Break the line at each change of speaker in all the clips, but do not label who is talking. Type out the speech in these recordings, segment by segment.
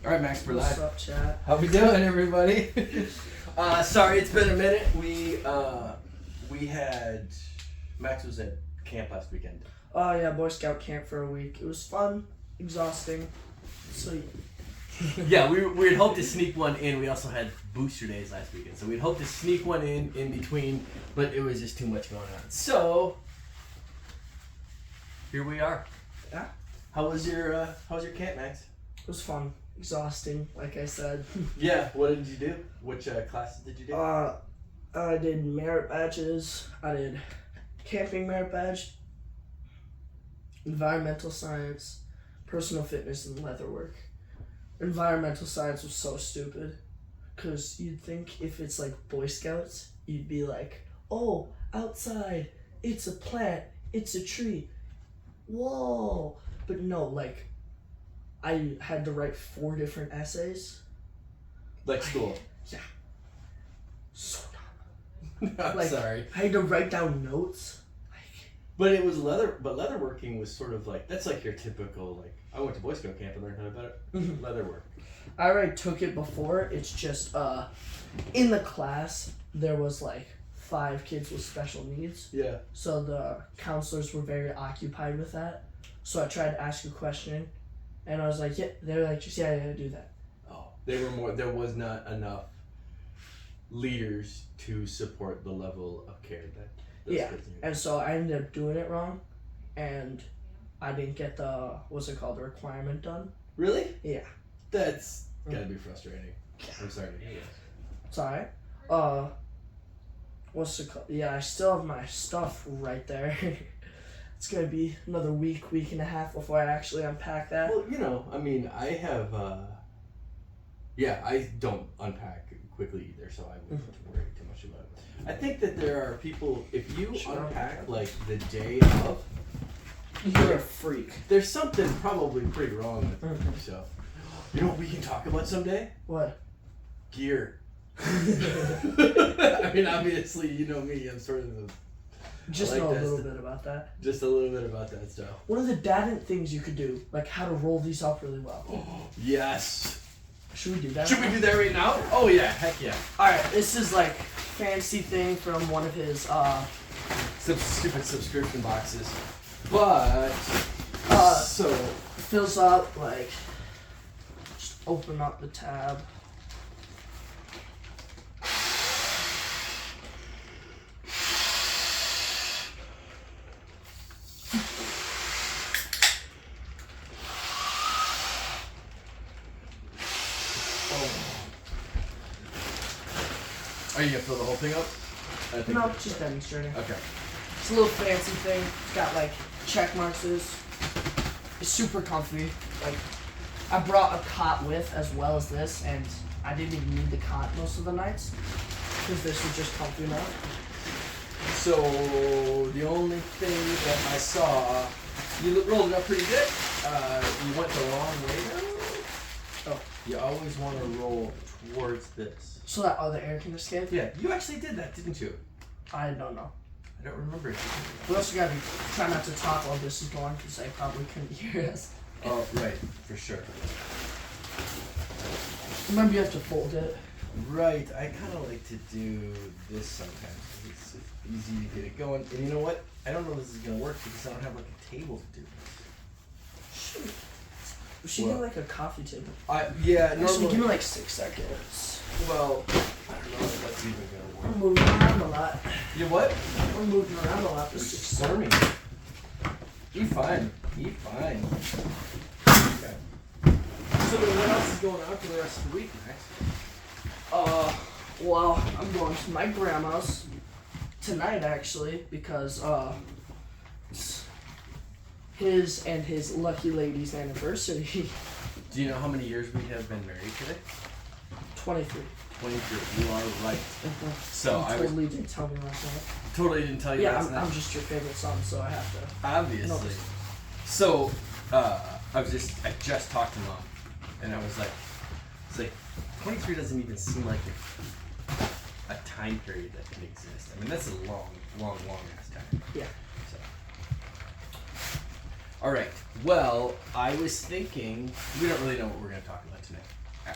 All right, Max, we're live.
What's up, chat?
How we doing, everybody? Sorry, it's been a minute. We had Max was at camp last weekend.
Oh yeah, Boy Scout camp for a week. It was fun, exhausting. So
Yeah, we had hoped to sneak one in. We also had booster days last weekend, so we'd hoped to sneak one in between, but it was just too much going on. So here we are.
Yeah.
How was your camp, Max?
it was fun, exhausting, like I said.
Yeah. What did you do? Which classes did you do?
I did merit badges. I did camping merit badge, environmental science, personal fitness, and leatherwork. Environmental science was so stupid, cause you'd think if it's like Boy Scouts, you'd be like, oh, outside, it's a plant, it's a tree, whoa. But no, like, I had to write 4 different essays.
Like school.
Yeah. So dumb.
I'm
Like,
sorry.
I had to write down notes.
But it was leatherworking was sort of like, that's like your typical, like, I went to Boy Scout camp and learned how to leatherwork.
I already took it before. It's just, in the class, there was like 5 kids with special needs.
Yeah.
So the counselors were very occupied with that. So I tried to ask a question, and I was like, yeah, they were like, just, yeah, do that.
Oh. There was not enough leaders to support the level of care that those
Yeah,
kids need.
and so I ended up doing it wrong, and I didn't get the, the requirement done.
Really?
Yeah.
That's gotta be frustrating. I'm sorry to hear that.
It's alright. What's it called? Yeah, I still have my stuff right there. It's gonna be another week and a half before I actually unpack that.
Well, I mean, I have, I don't unpack quickly either, so I wouldn't worry too much about it. I think that there are people, if you unpack, like, the day of,
You're a freak.
there's something probably pretty wrong with yourself. You know what we can talk about someday?
What?
Gear. I mean, obviously, you know me, I'm sort of
Just
like
know a
that
little
stuff.
bit about that.
Just a little bit about that stuff.
What are the Dad-ent things you could do? Like how to roll these up really well.
Yes.
Should we do that?
Should we do that right now? Oh yeah, heck yeah.
Alright, this is like fancy thing from one of his
Some stupid subscription boxes. But so
fills up like just open up the tab.
are you gonna fill the whole thing up? I think
No, just demonstrating.
Okay.
It's a little fancy thing. It's got like check marks. It's super comfy. Like I brought a cot with as well as this, and I didn't even need the cot most of the nights because this was just comfy enough.
So the only thing that I saw, you rolled it up pretty good. You went the wrong way though. Oh, you always want to roll towards this.
So that other air can escape?
Yeah, you actually did that, didn't you?
I don't know.
I don't remember.
We also gotta try not to talk while this is going because they probably couldn't hear us.
Oh, right, for sure.
Remember, you have to fold it.
Right, I kind of like to do this sometimes. It's easy to get it going. And you know what? I don't know if this is going to work because I don't have like a table to do this.
Shoot. We should get like a coffee table.
Yeah,
Actually,
normally.
give me like 6 seconds.
Well, I don't know if that's even going to
I'm
work.
moving around a lot.
You what?
I'm moving around a lot.
You're
This is
storming. Be fine. Be fine. Okay. So then what else is going on for the rest of the week, Max?
well, I'm going to my grandma's tonight actually because it's his and his lucky lady's anniversary.
Do you know how many years we have been married today?
23.
23. You are right. So
You
I
totally didn't tell me last night.
totally didn't tell you
Yeah,
last night.
I'm just your favorite son, so I have to.
Obviously.
No.
So, I just talked to Mom, and I was like, 23 doesn't even seem like a time period that can exist. I mean, that's a long ass time.
Yeah.
So. All right. Well, I was thinking. We don't really know what we're going to talk about tonight,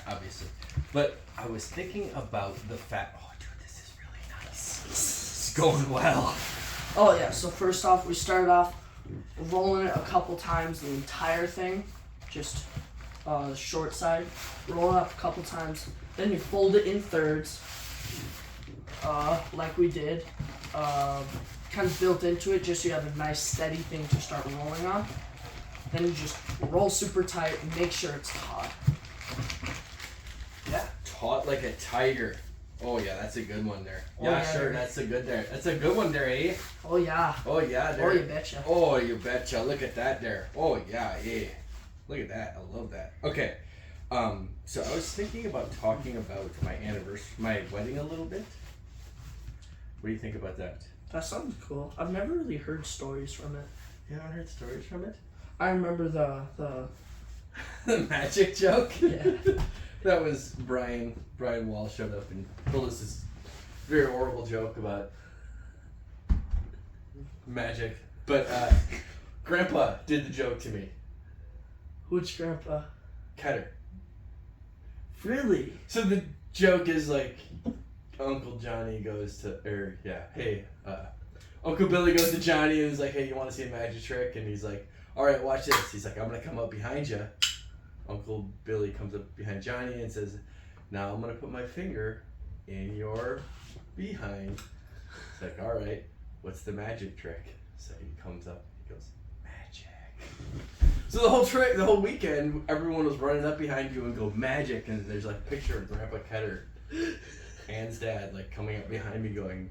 obviously. But I was thinking about the fact. Oh, dude, this is really nice. It's going well.
Oh yeah. So first off, we started off rolling it a couple times, the entire thing, just the short side. Roll it up a couple times. Then you fold it in thirds, like we did. Kind of built into it, just so you have a nice steady thing to start rolling on. Then you just roll super tight and make sure it's taut.
Yeah, taut like a tiger. Oh yeah, that's a good one there.
Oh,
Yeah,
yeah,
sure,
yeah.
that's a good one there, eh?
Oh yeah.
Oh yeah, there.
Oh, you betcha.
Oh, you betcha. Look at that there. Oh yeah. Look at that. I love that. Okay. So I was thinking about talking about my anniversary, my wedding a little bit. What do you think about that?
That sounds cool. I've never really heard stories from it.
You haven't heard stories from it?
I remember the
The magic joke?
Yeah.
That was Brian. Brian Wall showed up and told us this very horrible joke about magic. But Grandpa did the joke to me.
which grandpa?
Ketter.
Really?
So the joke is like, Uncle Johnny goes to, Uncle Billy goes to Johnny and is like, hey, you want to see a magic trick? And he's like, all right, watch this. He's like, I'm going to come up behind you. Uncle Billy comes up behind Johnny and says, now I'm going to put my finger in your behind. It's like, all right, what's the magic trick? So he comes up, he goes, magic. So the whole weekend, everyone was running up behind you and go, magic. And there's like a picture of Grandpa Ketter, Anne's dad, like coming up behind me going,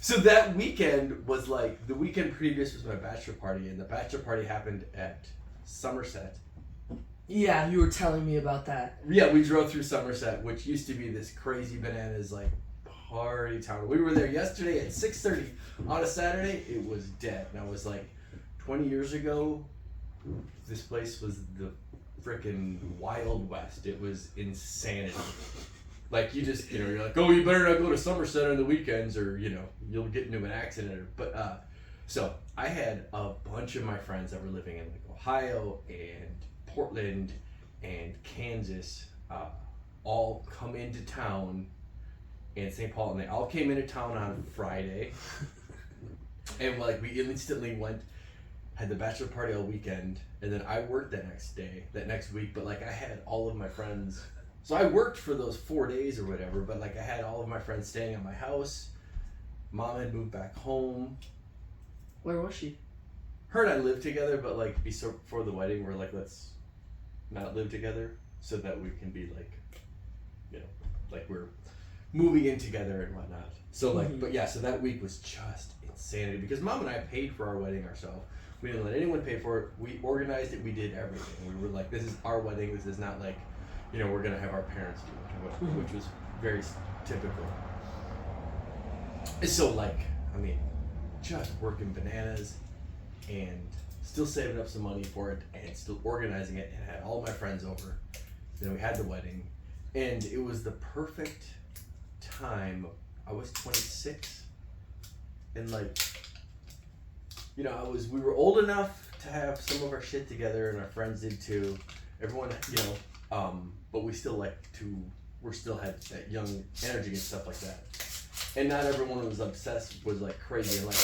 so that weekend was like, the weekend previous was my bachelor party, and the bachelor party happened at Somerset.
Yeah, you were telling me about that.
Yeah, we drove through Somerset, which used to be this crazy bananas like party town. We were there yesterday at 6:30 on a Saturday. It was dead, and I was like, 20 years ago, this place was the frickin' Wild West. It was insanity. Like, you just, you're like, oh, you better not go to Somerset on the weekends or, you'll get into an accident. But, so I had a bunch of my friends that were living in like Ohio and Portland and Kansas, all come into town in St. Paul, and they all came into town on Friday. And like, we instantly had the bachelor party all weekend, and then I worked that next week, but like I had all of my friends. So I worked for those 4 days or whatever, but like I had all of my friends staying at my house. Mom had moved back home.
Where was she?
Her and I lived together, but like before the wedding, we're like, let's not live together so that we can be like, like we're moving in together and whatnot. So like, but yeah, so that week was just insanity because Mom and I paid for our wedding ourselves. We didn't let anyone pay for it. We organized it. We did everything. We were like, this is our wedding. This is not like, we're going to have our parents do it, which was very typical. So like, just working bananas and still saving up some money for it and still organizing it, and had all my friends over. Then we had the wedding, and it was the perfect time. I was 26, and like, we were old enough to have some of our shit together, and our friends did too. Everyone, but we still we still had that young energy and stuff like that. And not everyone was like crazy. And like,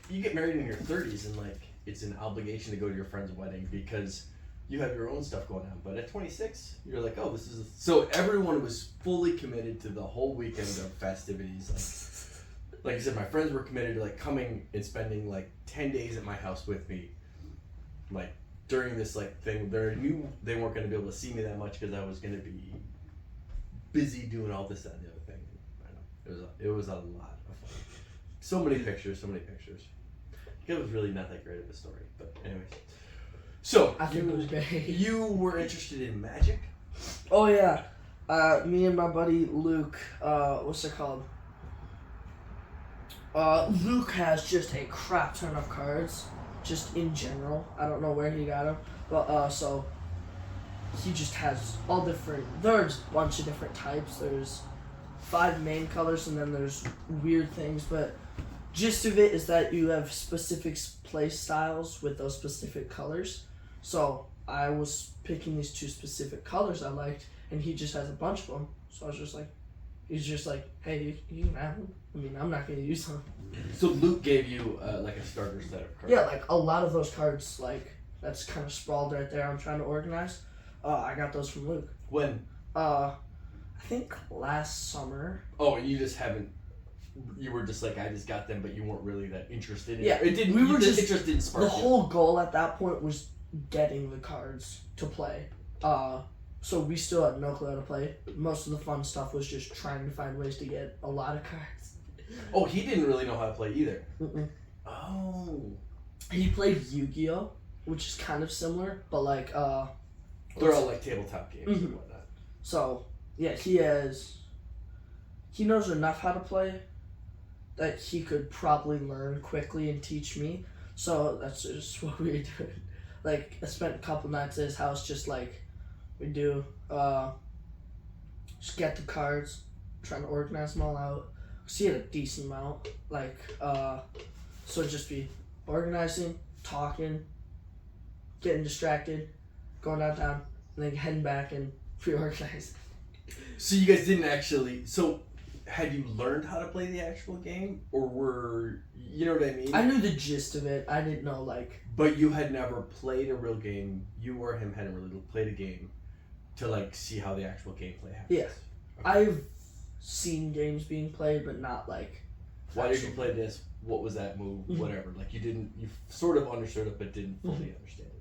you get married in your 30s, and like, it's an obligation to go to your friend's wedding because you have your own stuff going on. But at 26, you're like, oh, so everyone was fully committed to the whole weekend of festivities. Like I said, my friends were committed to like coming and spending like 10 days at my house with me. Like, during this like thing, they knew they weren't going to be able to see me that much because I was going to be busy doing all this, that, and the other thing. I know it was a lot of fun. So many pictures. It was really not that great of a story, but anyways. So
I think it was great.
You were interested in magic?
Oh yeah, me and my buddy Luke. What's it called? Luke has just a crap ton of cards. Just in general, I don't know where he got them, but so he just has all different. There's a bunch of different types. There's 5 main colors, and then there's weird things. But Gist of it is that you have specific play styles with those specific colors. So I was picking these two specific colors I liked, and he just has a bunch of them. So I was just like, he's just like, hey, you can have them. I mean, I'm not gonna use them.
So Luke gave you like a starter set of cards.
Yeah, like a lot of those cards, like that's kind of sprawled right there. I'm trying to organize. I got those from Luke.
When?
I think last summer.
Oh, and you just haven't. You were just like, I just got them, but you weren't really that interested in
Yeah,
it. It didn't.
we were just
interested in spark.
The whole goal at that point was getting the cards to play. So we still had no clue how to play. Most of the fun stuff was just trying to find ways to get a lot of cards.
Oh, he didn't really know how to play either.
Mm-mm.
Oh.
He played Yu-Gi-Oh, which is kind of similar, but like
They're all like tabletop games
Mhm.
and whatnot.
So yeah, he knows enough how to play that he could probably learn quickly and teach me. So that's just what we do. Like I spent a couple nights at his house just like we do. Just get the cards, trying to organize them all out. So he had a decent amount. Like so it'd just be organizing, talking, getting distracted, going downtown, and then heading back and reorganizing.
So you guys didn't actually. So had you learned how to play the actual game, or were you know what I mean?
I knew the gist of it. I didn't know like.
But you had never played a real game. You or him hadn't really played a game to like see how the actual gameplay happens.
Yeah. I've seen games being played, but not like.
Why did you play this? What was that move?
Mhm.
Whatever. Like you didn't. You sort of understood it, but didn't fully understand it.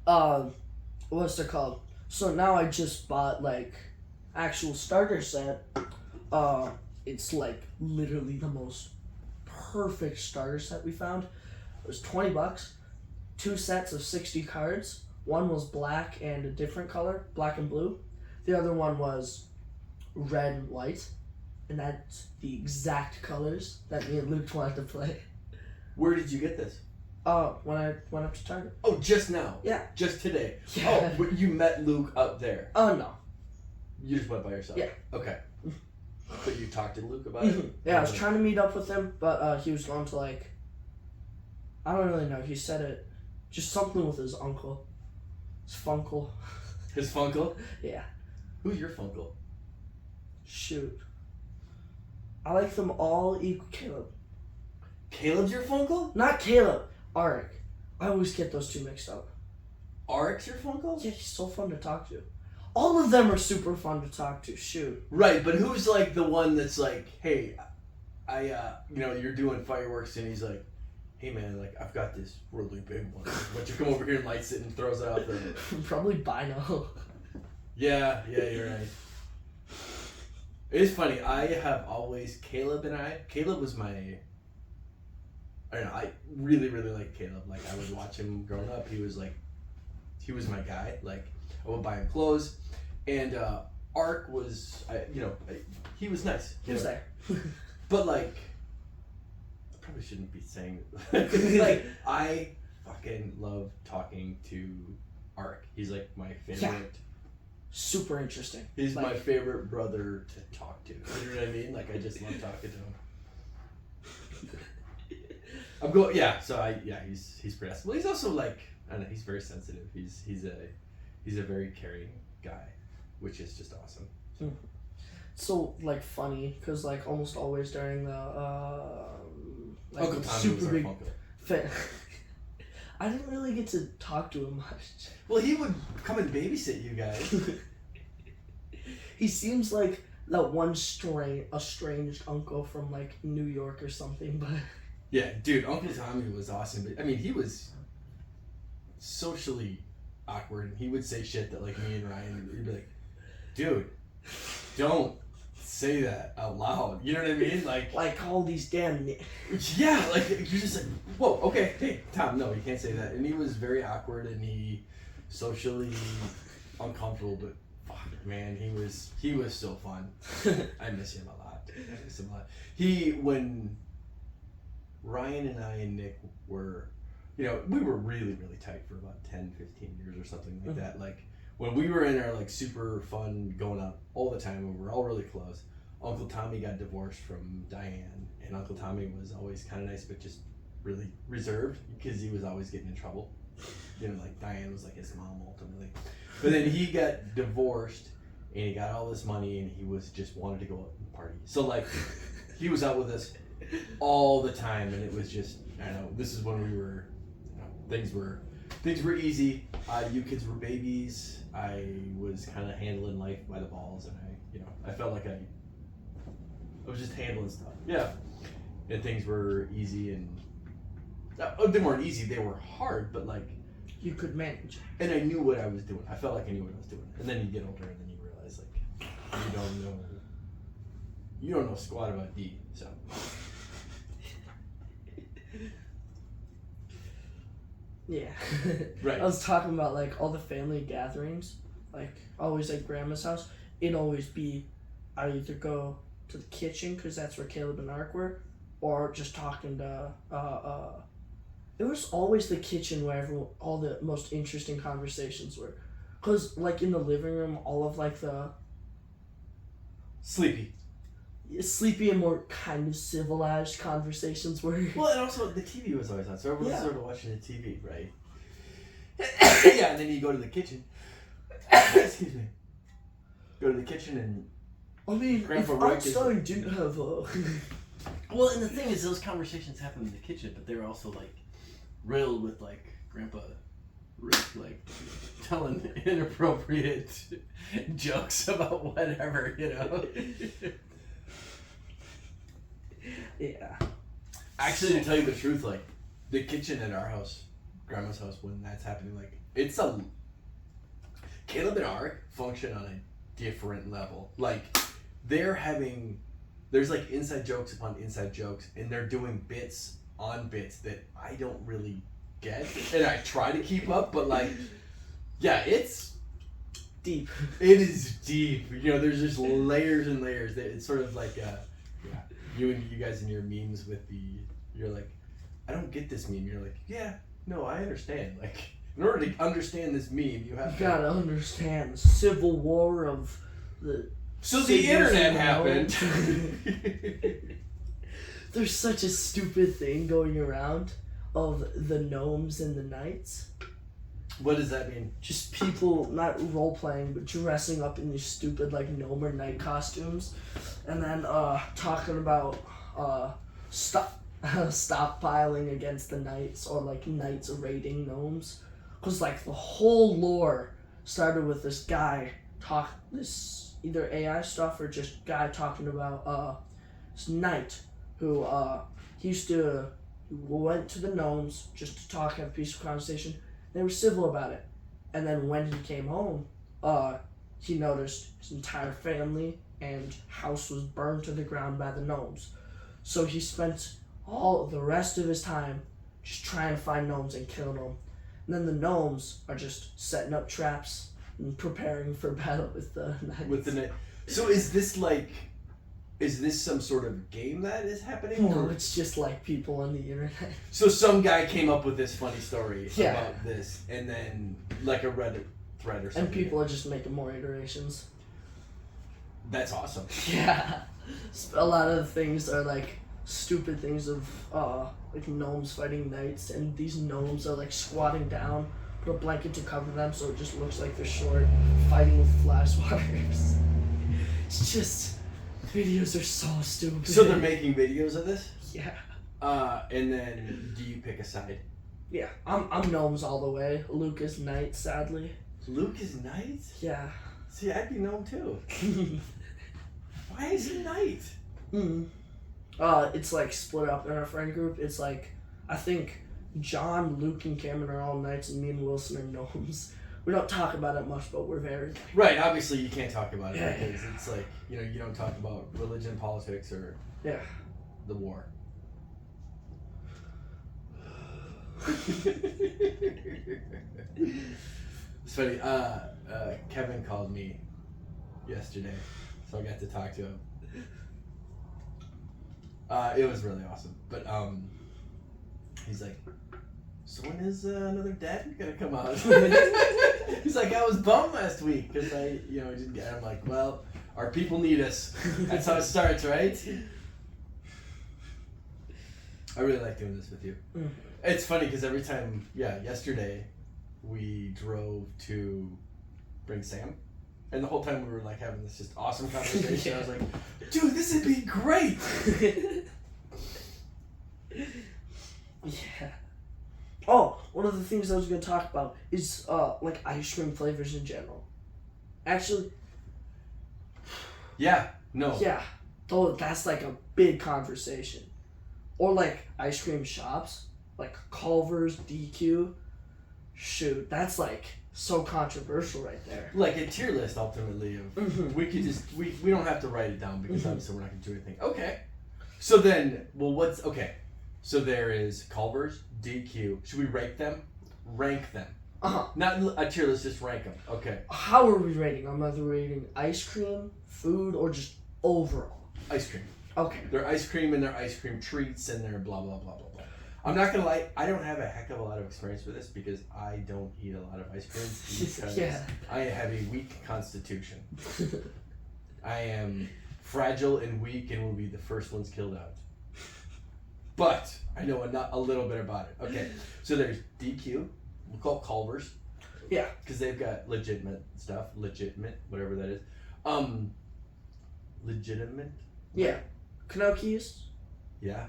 Okay.
What's it called? So now I just bought like actual starter set. It's like literally the most perfect starter set we found. It was $20, 2 sets of 60 cards. One was black and a different color, black and blue. The other one was red and white, and that's the exact colors that me and Luke wanted to play.
Where did you get this?
When I went up to Target.
Oh, just now.
Yeah.
Just today.
Yeah.
Oh, but you met Luke up there.
Oh no.
You just went by yourself.
Yeah.
Okay. But you talked to Luke about it.
Yeah, I was trying to meet up with him, but he was going to like. I don't really know. He said it, just something with his uncle, his funkle.
His funkle.
Yeah.
Who's your funkle?
Shoot. I like them all equal. Caleb.
Caleb's your funkle?
Not Caleb. Arik. I always get those two mixed up.
Arik's your funkle?
Yeah, he's so fun to talk to. All of them are super fun to talk to. Shoot.
Right, but who's like the one that's like, hey, I you're doing fireworks and he's like, hey man, like I've got this really big one. Why don't you come over here and lights it and throws it out there?
Probably Bino.
Yeah, you're right. It's funny. I have always Caleb was my. I don't know. I really liked Caleb. Like I would watch him growing up. He was my guy. Like I would buy him clothes, and Ark was, he was nice.
He was there.
But like, I probably shouldn't be saying it. Like I fucking love talking to Ark. He's like my favorite.
Yeah. Super interesting.
He's
like,
my favorite brother to talk to. You know what I mean? Like I just love talking to him. He's pretty awesome. Well, he's also like, I don't know, he's very sensitive. He's a very caring guy, which is just awesome.
So like funny, cause like almost always during the like
Uncle Tommy
super
was our
big
uncle.
I didn't really get to talk to him much.
Well, he would come and babysit you guys.
He seems like that one estranged uncle from like New York or something, but
Yeah, dude, Uncle Tommy was awesome. But I mean, he was socially awkward, and he would say shit that like me and Ryan would be like, dude, don't say that out loud. You know what I mean?
Like all these damn.
Yeah, like you're just like, whoa, okay, hey, Tom, no, you can't say that. And he was very awkward and he socially uncomfortable, but fuck, man, he was so fun. I miss him a lot. When Ryan and I and Nick were, we were really, really tight for about 10, 15 years or something like that. Like when we were in our like super fun going out all the time, we were all really close. Uncle Tommy got divorced from Diane, and Uncle Tommy was always kind of nice, but just really reserved because he was always getting in trouble. You know, like Diane was like his mom ultimately. But then he got divorced, and he got all this money, and he was just wanted to go out and party. So like, he was out with us all the time, and it was just, I don't know, this is when we were, you know, things were easy. You kids were babies. I was kind of handling life by the balls, and I felt like I was just handling stuff. Yeah. And things were easy, and they weren't easy, they were hard, but like,
you could manage.
And I knew what I was doing. I felt like I knew what I was doing. And then you get older, and then you realize like you don't know squat about D. So
yeah.
Right.
I was talking about like all the family gatherings, like always at grandma's house. It'd always be, I either go to the kitchen because that's where Caleb and Ark were, or just talking to it was always the kitchen where all the most interesting conversations were. Because, like, in the living room, all of, like, the
sleepy
and more kind of civilized conversations were.
Well, and also the TV was always on, so everyone was
Yeah.
sort of watching the TV, right? Yeah, and then you go to the kitchen. Excuse me. Go to the kitchen and...
I mean,
Grandpa
if
Rick
Einstein didn't have
Well, and the thing is, those conversations happen in the kitchen, but they're also, like, riddled with, like, Grandpa Rick, like, telling inappropriate jokes about whatever, you know?
Yeah.
Actually, to tell you the truth, like, the kitchen at our house, Grandma's house, when that's happening, like, it's a... Caleb and Ark function on a different level. Like, they're having... There's, like, inside jokes upon inside jokes, and they're doing bits on bits that I don't really get. And I try to keep up, but, like, yeah, it's...
Deep.
It is deep. You know, there's just layers and layers. It's sort of like, yeah, you guys and your memes with you're like, I don't get this meme. You're like, yeah, no, I understand. Like, in order to understand this meme, you have
You gotta understand the civil war of the...
So the internet happened.
There's such a stupid thing going around of the gnomes and the knights.
What does that mean?
Just people not role playing but dressing up in these stupid like gnome or knight costumes, and then talking about stockpiling against the knights, or like knights raiding gnomes, cause like the whole lore started with this guy this either AI stuff or just guy talking about this knight who he went to the gnomes just to talk, have a peaceful conversation. They were civil about it, and then when he came home, he noticed his entire family and house was burned to the ground by the gnomes. So he spent all the rest of his time just trying to find gnomes and killing them. And then the gnomes are just setting up traps and preparing for battle with the knights.
So is this some sort of game that is happening?
No, it's just like people on the internet.
So some guy came up with this funny story
Yeah.
about this, and then like a Reddit thread or something.
And people are just making more iterations.
That's awesome.
Yeah. A lot of things are like stupid things of like gnomes fighting knights, and these gnomes are like squatting down, put a blanket to cover them so it just looks like they're short, fighting with flash wires. It's just, videos are so stupid.
So they're making videos of this?
Yeah.
And then do you pick a side?
Yeah. I'm gnomes all the way. Luke is knight, sadly.
Luke is knight?
Yeah.
See, I'd be gnome too. Why is he knight?
It's like split up in our friend group. It's like, I think John, Luke, and Cameron are all knights, and me and Wilson are gnomes. We don't talk about it much, but we're very...
Right, obviously you can't talk about it
Yeah.
because it's like, you know, you don't talk about religion, politics, or
Yeah.
the war. It's funny, Kevin called me yesterday, so I got to talk to him. It was really awesome, but he's like, so when is another Dad gonna come out? He's like, I was bummed last week because I didn't get. I'm like, well, Our people need us. That's how it starts, right? I really like doing this with you.
Mm.
It's funny because every time, yesterday we drove to bring Sam, and the whole time we were like having this just awesome conversation. I was like, dude, this would be great.
Yeah. Oh, one of the things I was going to talk about is like ice cream flavors in general. Actually,
Yeah. No.
yeah, though that's like a big conversation. Or like ice cream shops, like Culver's, DQ. Shoot, that's like so controversial right there.
Like a tier list ultimately of
Mhm.
we could just we don't have to write it down because obviously we're not gonna do anything. Okay. So then so there is Culver's, DQ. Should we rank them? Rank them. Not a tier list, just rank them. Okay.
How are we rating? I'm either rating ice cream, food, or just overall.
Ice cream.
Okay.
Their ice cream and their ice cream treats and their blah blah blah blah blah. I'm not gonna lie, I don't have a heck of a lot of experience with this because I don't eat a lot of ice cream because
Yeah.
I have a weak constitution. I am fragile and weak and will be the first ones killed out. But I know a little bit about it. Okay, so there's DQ. We'll call it Culver's.
Yeah.
Because they've got legitimate stuff. Legitimate, whatever that is. Legitimate?
Yeah. Canokis.
Yeah.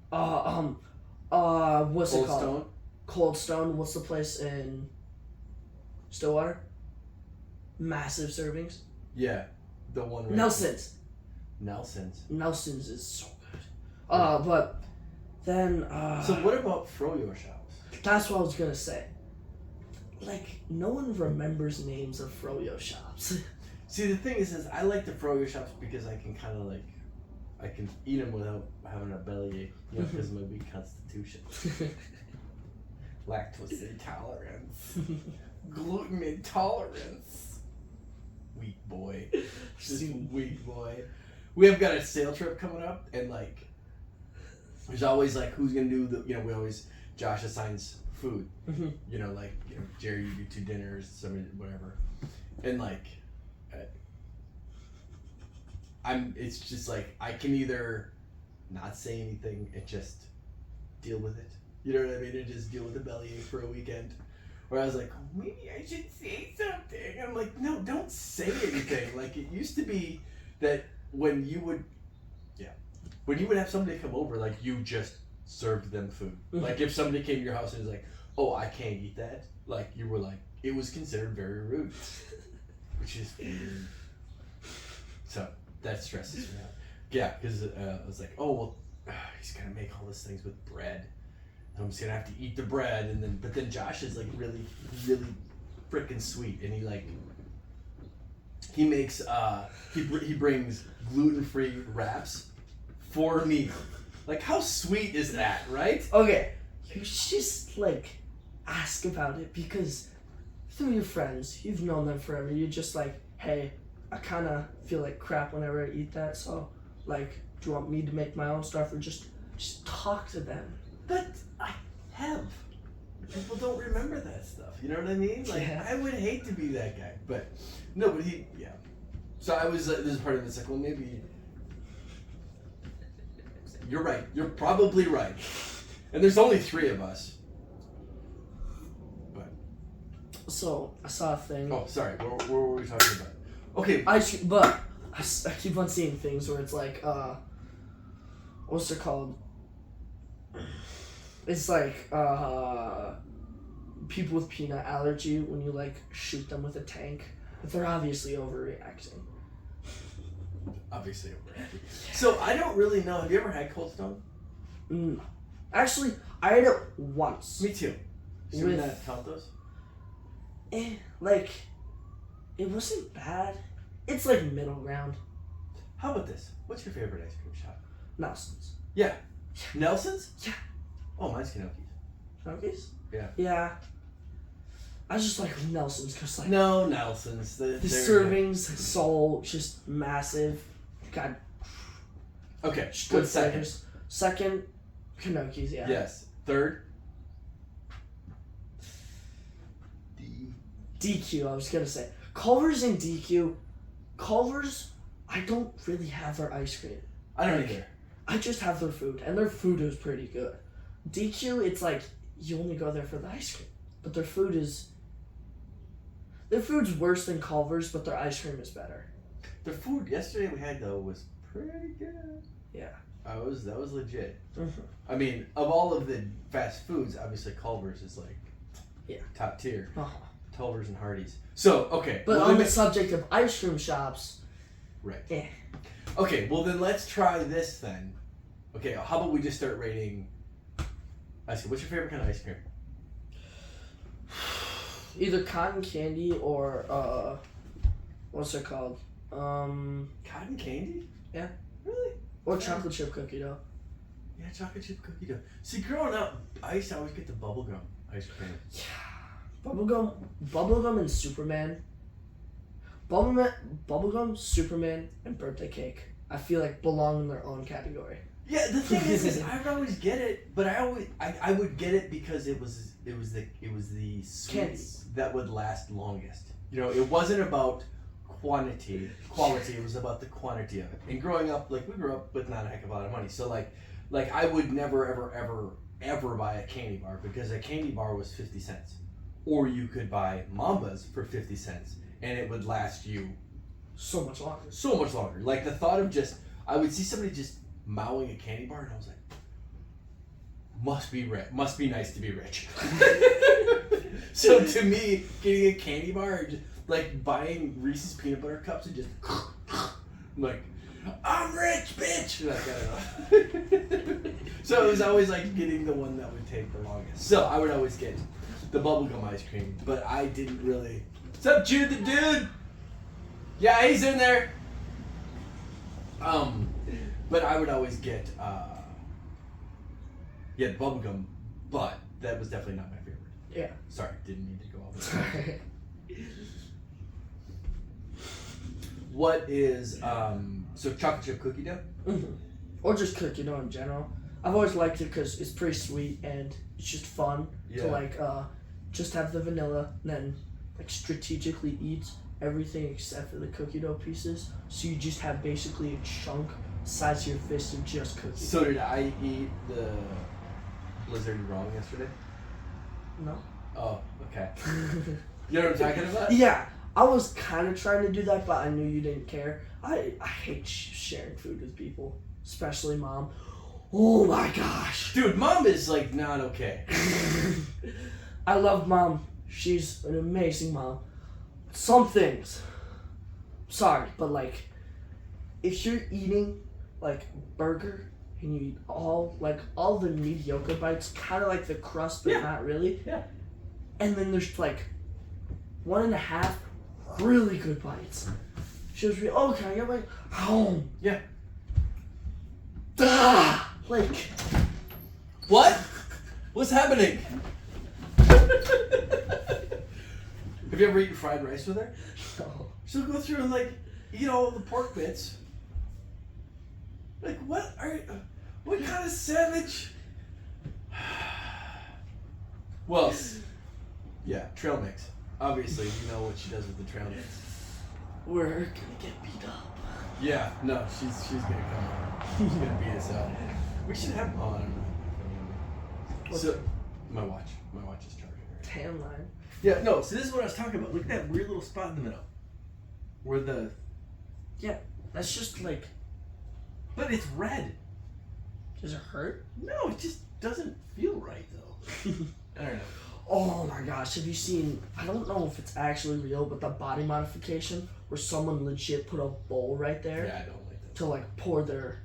What's
Cold
it called?
Stone?
Cold Stone. What's the place in Stillwater? Massive servings.
Yeah. The one right
Nelson's.
Nelson's.
Is so good. But then
So what about Froyo shops?
that's what I was gonna say. Like, no one remembers names of froyo shops.
See, the thing is I like the Froyo shops because I can kind of I can eat them without having a bellyache, because of my weak constitution. Lactose intolerance. Gluten intolerance. Weak boy. Just weak boy. We have got a sail trip coming up, and there's always who's gonna do we always Josh assigns food. Jerry, you do 2 dinners, somebody whatever, and it's just I can either not say anything and just deal with it. You know what I mean? And just deal with the bellyache for a weekend. Or I was like, oh, maybe I should say something. And I'm like, no, don't say anything. It used to be that when you would have somebody come over, you just served them food. If somebody came to your house and was like, oh, I can't eat that, you were it was considered very rude. Which is weird. So that stresses me out. Yeah, because I was like, oh, well, he's going to make all these things with bread. I'm just going to have to eat the bread. But then Josh is really, really freaking sweet. And he makes, he brings gluten-free wraps for me. How sweet is that, right?
Okay, you should just ask about it, because through your friends, you've known them forever. You're just hey, I kind of feel like crap whenever I eat that, so do you want me to make my own stuff, or just talk to them?
But I have. People don't remember that stuff. You know what I mean?
Yeah.
I would hate to be that guy, but no, but yeah. So I was. This is part of it's well, maybe. You're right. You're probably right. And there's only 3 of us. But.
So I saw a thing.
Oh, sorry. What were we talking about? Okay.
But I keep on seeing things where it's what's it called? It's people with peanut allergy, when you shoot them with a tank, but they're obviously overreacting.
Obviously overreacting. So I don't really know. Have you ever had Cold Stone?
No. Actually, I had it once.
Me too. So would that count those?
It wasn't bad. It's middle ground.
How about this? What's your favorite ice cream shop?
Nelson's.
Yeah. Nelson's?
Yeah.
Oh, mine's Canokis.
Canokis?
Yeah.
Yeah. I just like Nelson's because
No, Nelson's.
The servings so just massive. God.
Okay.
Good
What's second?
flavors. Second, Canokis. Yeah.
Yes. Third.
DQ. I was gonna say Culver's and DQ. Culver's, I don't really have their ice cream.
I don't
Like,
either.
I just have their food, and their food is pretty good. DQ, it's like you only go there for the ice cream, but their food's worse than Culver's, but their ice cream is better.
The food yesterday we had though was pretty good.
Yeah.
That was legit.
Mm-hmm.
I mean, of all of the fast foods, obviously Culver's is like top tier.
Uh-huh.
Culver's and Hardee's. So okay.
But
well,
on the subject of ice cream shops,
right.
eh.
Okay, well then let's try this then. Okay, how about we just start rating ice cream? What's your favorite kind of ice cream?
Either cotton candy or what's it called?
Cotton candy?
Yeah.
Really?
Or chocolate chip cookie dough.
Yeah, chocolate chip cookie dough. See, growing up, I used to always get the bubblegum ice cream.
Yeah. Bubblegum and Superman. Bubblegum, Superman, and birthday cake. I feel like belong in their own category.
Yeah, the thing is I would always get it, but I would get it because it was the sweets that would last longest. You know, it wasn't about quality. It was about the quantity of it. And growing up, like we grew up with not a heck of a lot of money, so like I would never ever buy a candy bar because a candy bar was 50 cents, or you could buy Mambas for 50 cents, and it would last you
so much longer.
So much longer. Like the thought of I would see somebody just mowing a candy bar, and I was like, must be nice to be rich. So to me, getting a candy bar, just like buying Reese's peanut butter cups and just I'm like, I'm rich, bitch. Like, I don't know. So it was always like getting the one that would take the longest. So I would always get the bubblegum ice cream, but I didn't really. What's up, Jude the dude? Yeah, he's in there. But I would always get the bubblegum, but that was definitely not my favorite.
Yeah.
Sorry, didn't mean to go all the way. What is so chocolate chip cookie dough?
Mm-hmm. Or just cookie dough in general. I've always liked it because it's pretty sweet and it's just fun to like just have the vanilla and then like strategically eat everything except for the cookie dough pieces. So you just have basically a chunk the size of your fist of just cookies.
So did I eat the blizzard wrong yesterday?
No.
Oh, okay. You know what I'm talking about?
Yeah. I was kind of trying to do that, but I knew you didn't care. I hate sharing food with people, especially Mom. Oh my gosh.
Dude, Mom is like not okay.
I love Mom. She's an amazing mom. Some things. Sorry, but like, if you're eating like burger and you eat all the mediocre bites, kind of like the crust, but not really.
Yeah.
And then there's like 1.5 really good bites. She was oh, can I get my home?
Yeah.
Like,
what? What's happening? Have you ever eaten fried rice with her?
no.
She'll go through and like eat all the pork bits. Like what kind of savage? Well, yeah, trail mix. Obviously, you know what she does with the trail mix.
We're gonna get beat up.
Yeah, no, she's gonna come. She's gonna beat us up. We should have on. So, my watch is charging.
Tan line.
Yeah, no. So this is what I was talking about. Look at that weird little spot in the middle, where the.
Yeah, that's just like.
But it's red.
Does it hurt?
No, it just doesn't feel right though. I don't know.
Oh my gosh, have you seen, I don't know if it's actually real, but the body modification where someone legit put a bowl right there
Yeah, I don't like that.
to like pour their...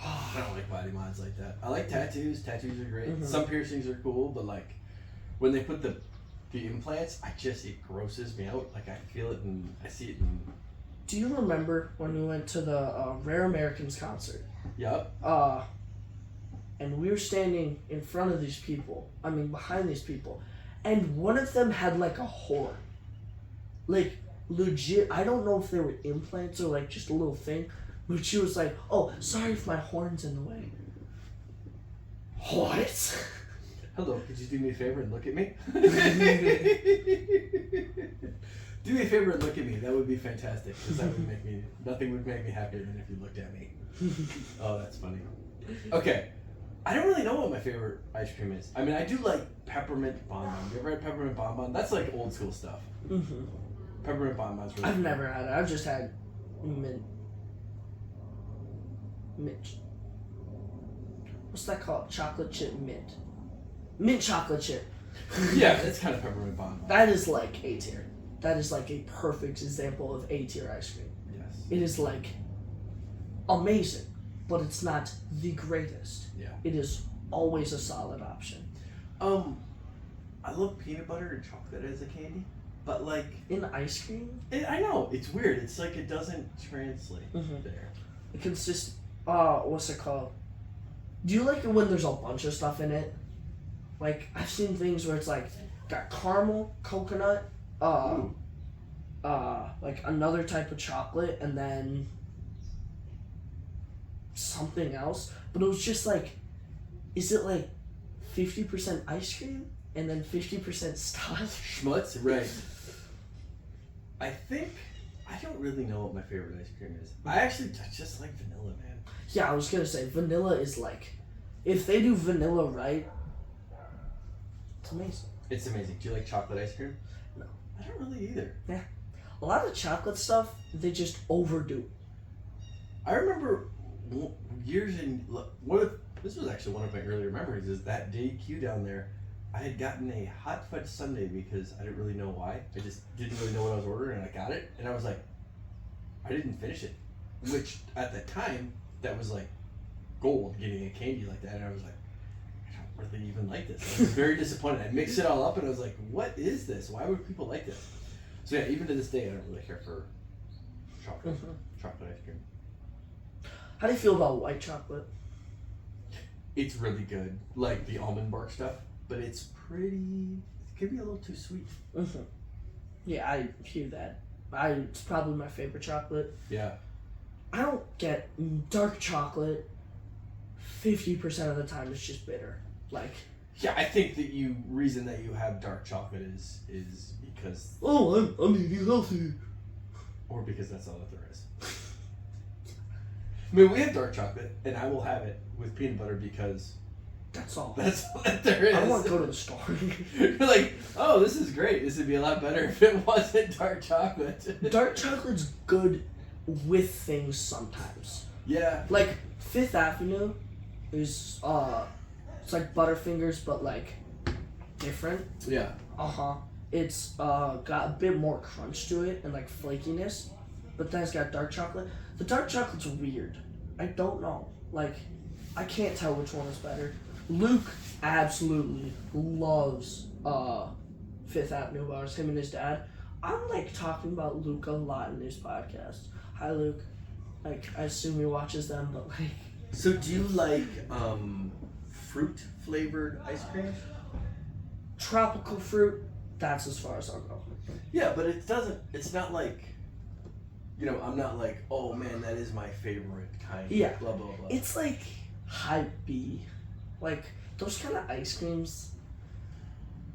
I don't like body mods like that. I like tattoos. Tattoos are great.
Mm-hmm.
Some piercings are cool, but like when they put the implants, it grosses me out. Like I feel it and I see it and...
Do you remember when we went to the Rare Americans concert?
Yup.
And we were standing in front of these people, behind these people, and one of them had like a horn. Like, legit, I don't know if they were implants or like just a little thing, but she was like, oh, sorry if my horn's in the way. What?
Hello, could you do me a favor and look at me? Do me a favor and look at me. That would be fantastic. Because that would make me. Nothing would make me happier than if you looked at me. Oh, that's funny. Okay. I don't really know what my favorite ice cream is. I mean, I do like peppermint bonbon. You ever had peppermint bonbon? That's like old school stuff.
Mm-hmm.
Peppermint bonbon's really
I've
good.
never had it. I've just had mint. What's that called? Chocolate chip mint. Mint chocolate chip.
Yeah, it's kind of peppermint bonbon.
That is like A tier. That is like a perfect example of A tier ice cream.
Yes.
It is like amazing, but it's not the greatest.
Yeah.
It is always a solid option.
I love peanut butter and chocolate as a candy, but like
In ice cream,
I know it's weird. It's like it doesn't translate
Mhm.
there.
it consists. What's it called? Do you like it when there's a bunch of stuff in it? Like I've seen things where it's like got caramel, coconut,
Ooh.
like another type of chocolate, and then something else. But it was just like, is it like 50% ice cream and then 50% stuff?
Schmutz, right? I think I don't really know what my favorite ice cream is. I just like vanilla, man.
Yeah, I was gonna say vanilla is like, if they do vanilla right, it's amazing.
It's amazing. Do you like chocolate ice cream?
No.
I don't really either.
A lot of chocolate stuff they just overdo.
I remember years in this was actually one of my earlier memories. Is that day Q down there? I had gotten a hot fudge sundae because I didn't really know why. I just didn't really know what I was ordering, and I got it, and I was like, I didn't finish it, which at the time that was like gold getting a candy like that, and I was like, I don't really even like this. I was very disappointed. I mixed it all up, and I was like, what is this? Why would people like this? So yeah, even to this day, I don't really care for chocolate ice cream.
How do you feel about white chocolate?
It's really good, like the almond bark stuff, but it's pretty. It could be a little too sweet.
Mm-hmm. Yeah, I hear that. It's probably my favorite chocolate.
Yeah.
I don't get dark chocolate. 50% of the time, it's just bitter. Like,
Yeah, I think that reason that you have dark chocolate is because,
oh, I'm eating healthy.
or because that's all that there is. I mean, we have dark chocolate, and I will have it with peanut butter because
That's all.
that's all that there is.
I don't want to go to the store.
You're like, oh, this is great. This would be a lot better if it wasn't dark chocolate.
Dark chocolate's good with things sometimes.
Yeah.
Like Fifth Avenue is it's like Butterfingers but like different.
Yeah.
It's got a bit more crunch to it and like flakiness, but then it's got dark chocolate. The dark chocolate's weird. I don't know. Like, I can't tell which one is better. Luke absolutely loves Fifth Avenue bars. Him and his dad. I'm like talking about Luke a lot in this podcast. Hi, Luke. Like, I assume he watches them, but like.
So do you like fruit flavored ice cream?
Tropical fruit. That's as far as I'll go.
Yeah, but it's not like, I'm not like, oh man, that is my favorite kind.
Yeah.
Blah, blah, blah.
It's like high B. Like, those kind of ice creams.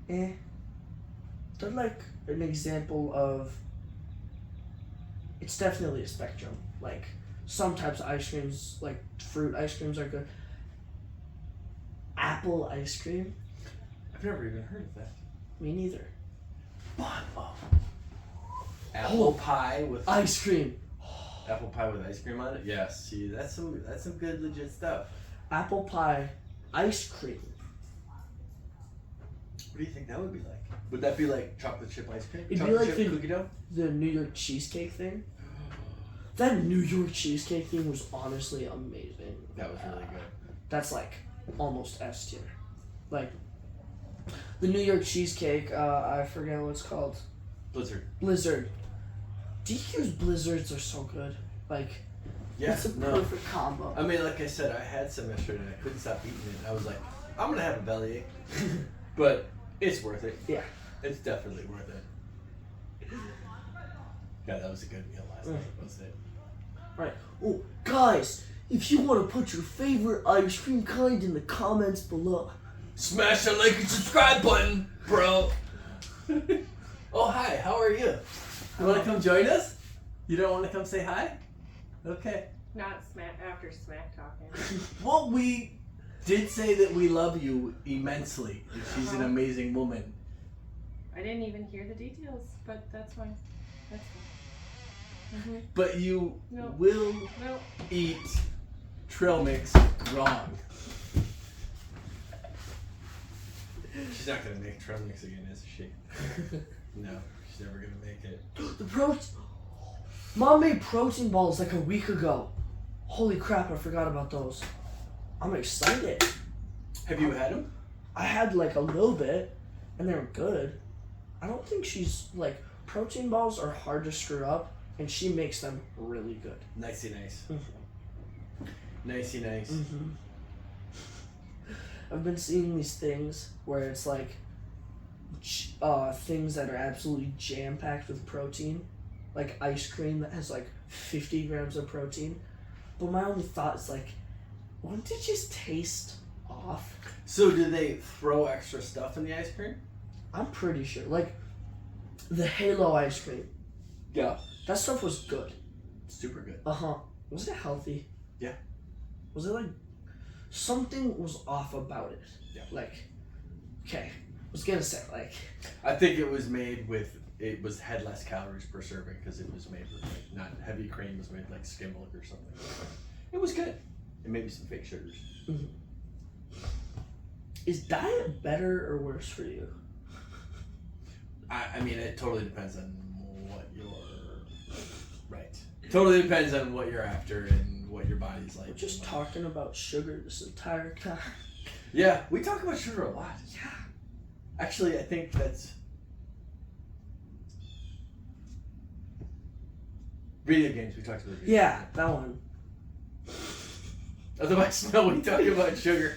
They're like an example of. It's definitely a spectrum. Like, some types of ice creams, like fruit ice creams, are good. Apple ice cream?
I've never even heard of that.
Me neither.
Apple pie with
Ice cream.
apple pie with ice cream on it. Yes, see, that's some good legit stuff.
Apple pie ice cream.
What do you think that would be like? Would that be like chocolate chip ice cream?
It'd be
chocolate
like
chip cookie dough?
the New York cheesecake thing. That New York cheesecake thing was honestly amazing.
That was really good.
That's like almost S tier. Like the New York cheesecake, I forget what it's called. Blizzard. DQ's blizzards are so good. Like,
Yeah,
it's a
no.
perfect combo.
I mean, like I said, I had some yesterday and I couldn't stop eating it. I was like, I'm gonna have a bellyache, but it's worth it.
Yeah.
It's definitely worth it. Yeah, that was a good meal last night, wasn't it?
Right. Oh, guys, if you want to put your favorite ice cream kind in the comments below.
Smash that like and subscribe button, bro. Oh, hi, how are you? You want to come join us? You don't want to come say hi? Okay.
Not after smack talking.
Well, we did say that we love you immensely. That she's an amazing woman.
I didn't even hear the details, but that's fine. That's fine.
But you
No.
will
No.
eat trail mix wrong. She's not gonna make trail mix again, is she? No, she's never gonna make it.
The protein. Mom made protein balls like a week ago. Holy crap! I forgot about those. I'm excited.
Have you had them?
I had like a little bit, and they were good. I don't think she's like protein balls are hard to screw up, and she makes them really good.
Nicey nice.
Mm-hmm.
Nicey nice.
Mm-hmm. I've been seeing these things where it's like things that are absolutely jam packed with protein, like ice cream that has like 50 grams of protein. But my only thought is like, wouldn't it just taste off?
So do they throw extra stuff in the ice cream?
I'm pretty sure. Like the Halo ice cream,
Yeah.
that stuff was good.
Super good.
Was it healthy?
Yeah.
Was it like something was off about it?
Yeah.
Like, okay, I was gonna say like.
I think it was had less calories per serving because it was made with like not heavy cream. It was made like skim milk or something. It was good. And maybe some fake sugars.
Mm-hmm. Is diet better or worse for you?
I mean, it totally depends on what you're right. Totally depends on what you're after and what your body's like.
We're just talking about sugar this entire time.
Yeah, we talk about sugar a lot.
Yeah.
Actually, I think that's video games. We talked about. Video
Yeah,
games.
that one.
Otherwise, no, we talk about sugar,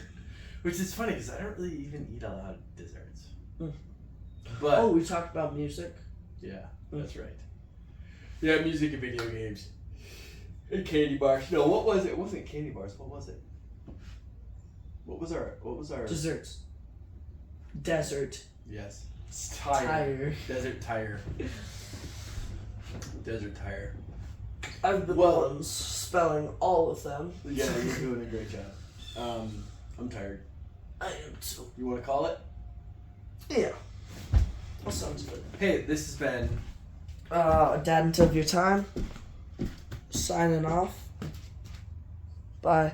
which is funny because I don't really even eat a lot of desserts.
Mm.
But
Oh, we talked about music.
yeah, that's right. Yeah, music and video games. And candy bars. No, what was it? It wasn't candy bars. What was it? What was our
Desserts. Desert.
Yes. It's tire. Desert tire. Desert tire.
I've been the ones spelling all of them.
Yeah, you're doing a great job. I'm tired.
I am too.
You want to call it?
Yeah. That sounds good.
Hey, this has been
Dad-ent of your time. Signing off. Bye.